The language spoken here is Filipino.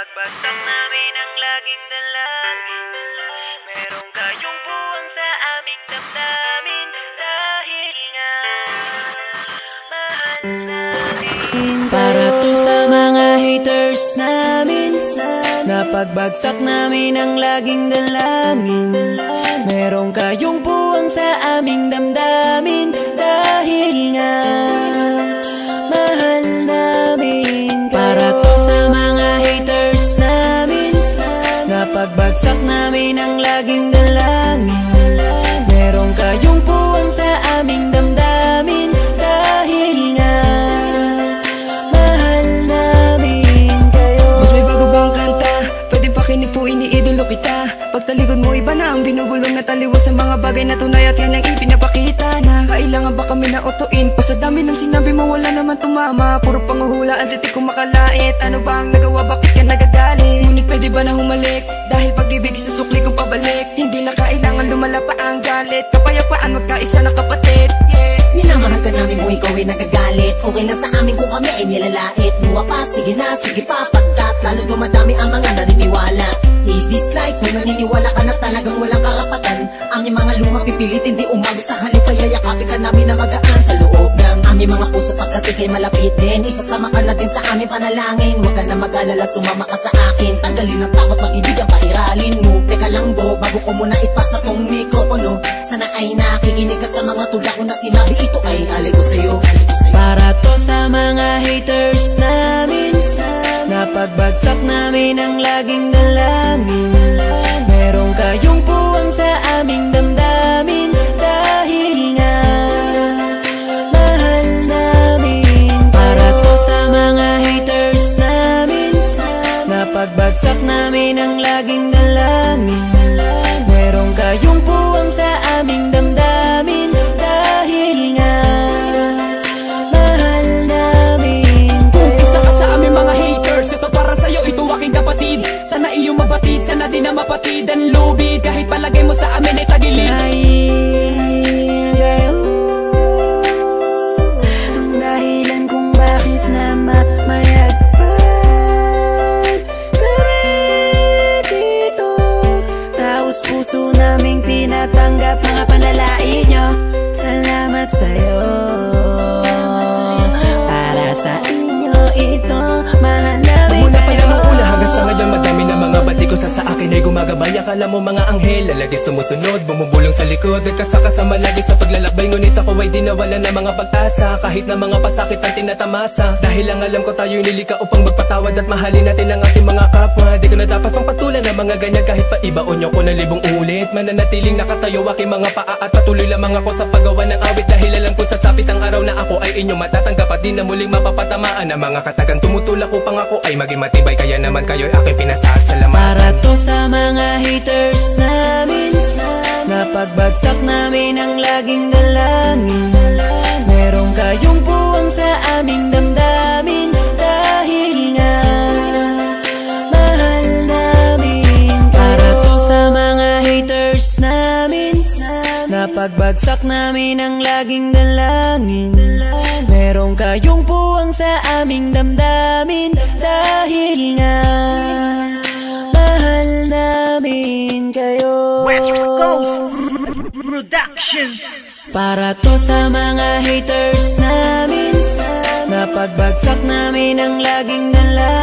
Napagbagsak namin ang laging dalangin. Merong kayong buwang sa aming damdamin. Dahil nga mahal namin. Para to sa mga haters namin, napagbagsak namin ang laging dalangin. Merong kayong buwang sa aming damdamin. Dahil nga mahal namin. Para to sa mga haters namin, napagbagsak namin ang laging dalangin. Merong kayong buwang sa aming damdamin. Dahil nga mahal namin kayo. Mas may bago bang kanta? Pwede pakinig po, iniidolo kita. Pagtalikod mo iba na ang binubulong na taliwas sa mga bagay na tunay at yan ang ipinapakita na kailangan ba kami na otoin? Pa sa dami ng sinabi mo wala naman tumama. Puro panguhula at di ko makalait. Ano ba ang nagawa, bakit ka nagagalit? Ngunit pwede ba na humalik? Dahil pag-ibig sa sukli kong pabalik. Hindi na kailangan lumala pa ang galit. Kapayapaan magkaisa na kapatid, yeah. Minamahal ka namin kung ikaw ay nagagalit. Okay lang sa amin kung kami ay nilalait. Luwa pa, sige na, sige pa, pagkat lalo dumadami ang mga naniniwala. I-dislike kung naniniwala ka na talagang walang karapatan. Aming mga luha pipilitin di umago sa halip. Kaya yakapin ka namin na magaan sa loob ng aming mga puso pagkat ikay malapit din. Isasama ka na din sa aming panalangin. Huwag ka na mag-alala, sumama ka sa akin. Tanggalin ang takot, mag-ibig ang pairalin mo. Teka lang bro, bago ko muna ipasa tong mikropono. Sana ay nakikinig ka sa mga tula ko na sinabi. Ito ay alay ko sa'yo. Para to sa mga haters namin, napagbagsak namin ang laging dalangin. Merong kayong buwang sa aming damdamin. Dahil nga mahal namin. Para to sa mga haters namin, napagbagsak namin ang laging dalangin. Merong kayong buwang sa aming damdamin. Dahil nga mahal namin kayo. Kung isa ka sa aming mga haters, ito para sa'yo, ito aking kapatid. Sana iyong mabatid, sana din na mapatid ang lubid. Kahit palagay mo sa amin ay tagilid. Dahil kayo ang dahilan kung bakit na mamayagpag kami dito. Taos puso naming tinatanggap mga panlalait nyo. Salamat sa'yo. Para sa inyo ito, mahal namin Mula pa kayo. lang ang una hanggang sa ngayon, madami na mga bati ko sa akin ay gumagabay. Akala mo mga anghel, lalagi sumusunod, bumubulong sa likod. Nagkasakasama lagi sa paglalakbay, ngunit ako ay di nawala ng mga pag-asa. Kahit na mga pasakit ang tinatamasa. Dahil lang alam ko tayo'y nilika upang magpatawad at mahalin natin ang ating mga kapwa. Di ko na dapat pang patulan ng mga ganyan kahit pa ibaon nyo ko ng libong ulit. Mananatiling nakatayo aking mga paa at patuloy lamang ako sa paggawa ng awit. Dahil alam ko sasapit ang araw na ako ay inyong matatanggap at di na muling mapapatamaan ang mga katagang tumutulak upang ako ay maging matibay. Kaya naman kayo'y aking pinasasalamatan. Para to sa mga haters namin, napagbagsak namin ang laging dalangin. Merong kayong buwang sa aming damdamin. Dahil nga mahal namin. Para to sa mga haters namin, napagbagsak namin ang laging dalangin. Merong kayong buwang sa aming damdamin. Dahil nga mahal namin kayo. West Coast Productions. Para to sa mga haters namin, napagbagsak namin ang laging dalangin.